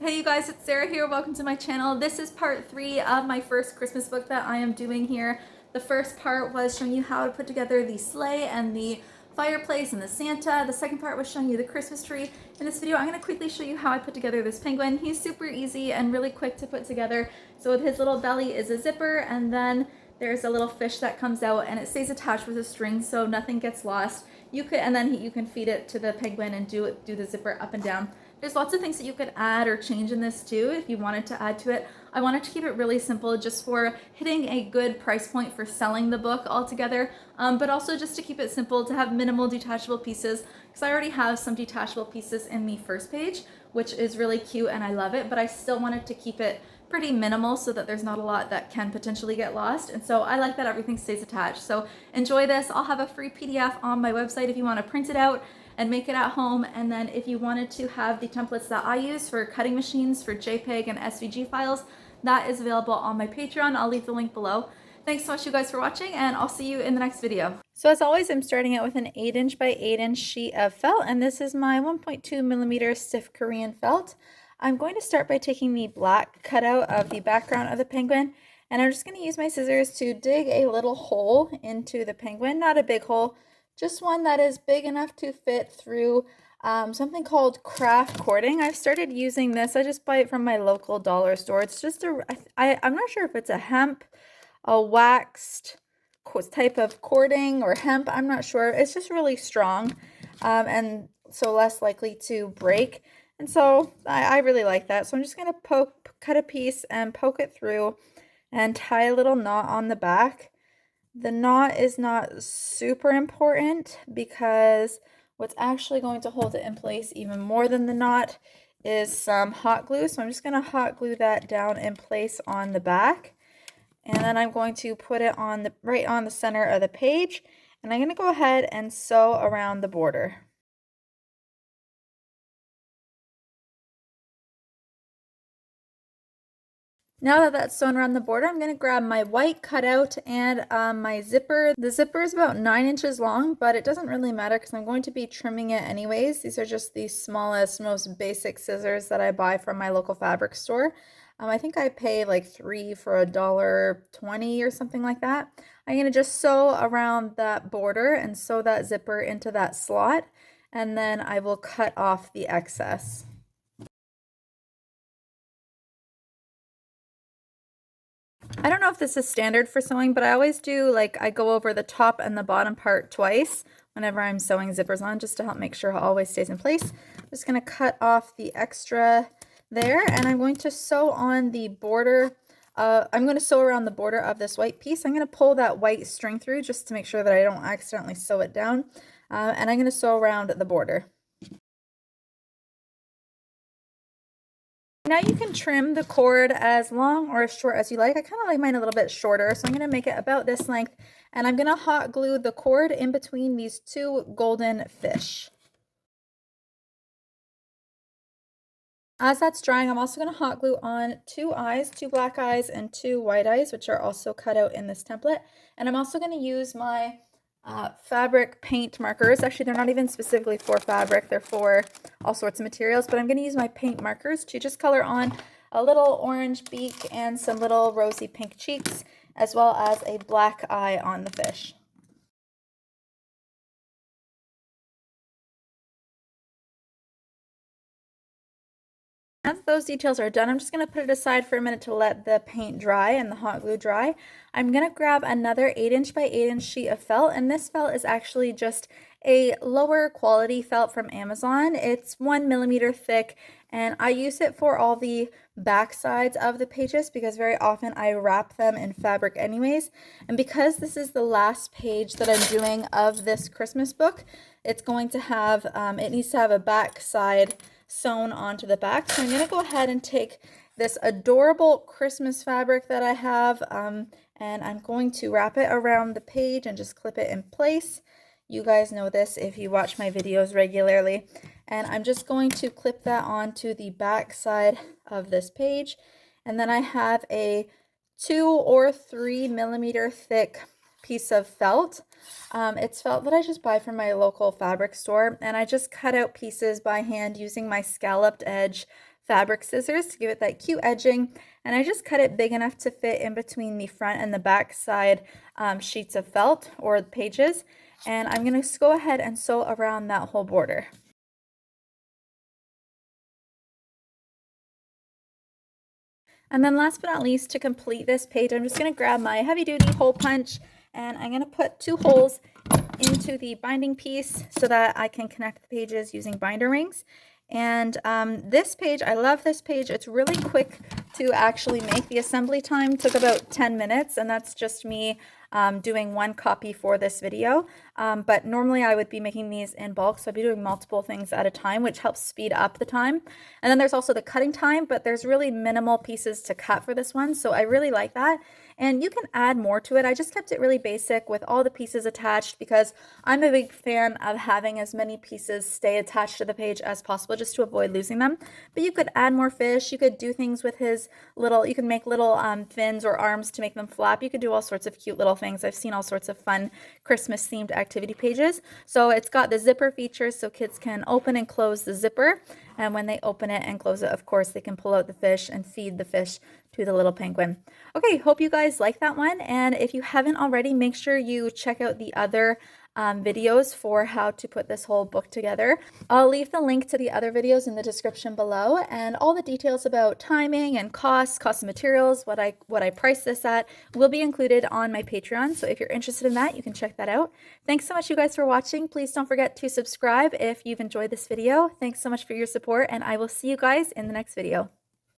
Hey you guys, it's Sarah here. Welcome to my channel. This is part 3 of my first Christmas book that I am doing here. The first part was showing you how to put together the sleigh and the fireplace and the Santa. The second part was showing you the Christmas tree. In this video, I'm going to quickly show you how I put together this penguin. He's super easy and really quick to put together. So with his little belly is a zipper, and then there's a little fish that comes out and it stays attached with a string so nothing gets lost. You can feed it to the penguin and do the zipper up and down. There's lots of things that you could add or change in this too if you wanted to add to it. I wanted to keep it really simple just for hitting a good price point for selling the book altogether, but also just to keep it simple, to have minimal detachable pieces, because I already have some detachable pieces in the first page, which is really cute and I love it, but I still wanted to keep it pretty minimal so that there's not a lot that can potentially get lost. And so I like that everything stays attached. So enjoy this. I'll have a free PDF on my website if you want to print it out and make it at home. And then if you wanted to have the templates that I use for cutting machines for JPEG and SVG files, that is available on my Patreon. I'll leave the link below. Thanks so much you guys for watching, and I'll see you in the next video. So as always, I'm starting out with an 8" by 8" sheet of felt, and this is my 1.2mm stiff Korean felt. I'm going to start by taking the black cutout of the background of the penguin, and I'm just going to use my scissors to dig a little hole into the penguin. Not a big hole, just one that is big enough to fit through something called craft cording. I've started using this. I just buy it from my local dollar store. It's just I'm not sure if it's a hemp, a waxed type of cording or hemp. I'm not sure. It's just really strong and so less likely to break. And so I really like that. So I'm just going to cut a piece and poke it through and tie a little knot on the back. The knot is not super important because what's actually going to hold it in place even more than the knot is some hot glue. So I'm just going to hot glue that down in place on the back. And then I'm going to put it on right on the center of the page. And I'm going to go ahead and sew around the border. Now that that's sewn around the border, I'm going to grab my white cutout and my zipper. The zipper is about 9 inches long, but it doesn't really matter because I'm going to be trimming it anyways. These are just the smallest, most basic scissors that I buy from my local fabric store. I think I pay like 3 for $1.20 or something like that. I'm going to just sew around that border and sew that zipper into that slot, and then I will cut off the excess. I don't know if this is standard for sewing, but I always do, like, I go over the top and the bottom part twice whenever I'm sewing zippers on, just to help make sure it always stays in place. I'm just going to cut off the extra there, and I'm going to sew on the border. I'm going to sew around the border of this white piece. I'm going to pull that white string through just to make sure that I don't accidentally sew it down, and I'm going to sew around the border. Now you can trim the cord as long or as short as you like. I kind of like mine a little bit shorter, so I'm going to make it about this length, and I'm going to hot glue the cord in between these two golden fish. As that's drying, I'm also going to hot glue on 2 eyes, 2 black eyes and 2 white eyes, which are also cut out in this template. And I'm also going to use my fabric paint markers. Actually, they're not even specifically for fabric, they're for all sorts of materials, but I'm going to use my paint markers to just color on a little orange beak and some little rosy pink cheeks, as well as a black eye on the fish. As those details are done, I'm just going to put it aside for a minute to let the paint dry and the hot glue dry. I'm going to grab another 8" by 8" sheet of felt, and this felt is actually just a lower quality felt from Amazon. It's 1mm thick, and I use it for all the back sides of the pages because very often I wrap them in fabric anyways. And because this is the last page that I'm doing of this Christmas book, it's going to have, it needs to have a back side sewn onto the back. So I'm going to go ahead and take this adorable Christmas fabric that I have, and I'm going to wrap it around the page and just clip it in place. You guys know this if you watch my videos regularly. And I'm just going to clip that onto the back side of this page. And then I have a 2 or 3mm thick piece of felt. It's felt that I just buy from my local fabric store, and I just cut out pieces by hand using my scalloped edge fabric scissors to give it that cute edging, and I just cut it big enough to fit in between the front and the back side sheets of felt or pages, and I'm going to go ahead and sew around that whole border. And then last but not least, to complete this page, I'm just going to grab my heavy duty hole punch, and I'm going to put 2 holes into the binding piece so that I can connect the pages using binder rings. And this page, I love this page. It's really quick to actually make. The assembly time took about 10 minutes, and that's just me doing 1 copy for this video. But normally I would be making these in bulk, so I'd be doing multiple things at a time, which helps speed up the time. And then there's also the cutting time, but there's really minimal pieces to cut for this one, so I really like that. And you can add more to it. I just kept it really basic with all the pieces attached because I'm a big fan of having as many pieces stay attached to the page as possible just to avoid losing them. But you could add more fish. You could do things with his little, you can make little fins or arms to make them flap. You could do all sorts of cute little things. I've seen all sorts of fun Christmas themed activity pages. So it's got the zipper features so kids can open and close the zipper. And when they open it and close it, of course, they can pull out the fish and feed the fish to the little penguin. Okay, hope you guys like that one. And if you haven't already, make sure you check out the other videos for how to put this whole book together. I'll leave the link to the other videos in the description below, and all the details about timing and cost of materials, what I price this at, will be included on my Patreon. So if you're interested in that, you can check that out. Thanks so much, you guys, for watching. Please don't forget to subscribe if you've enjoyed this video. Thanks so much for your support, and I will see you guys in the next video.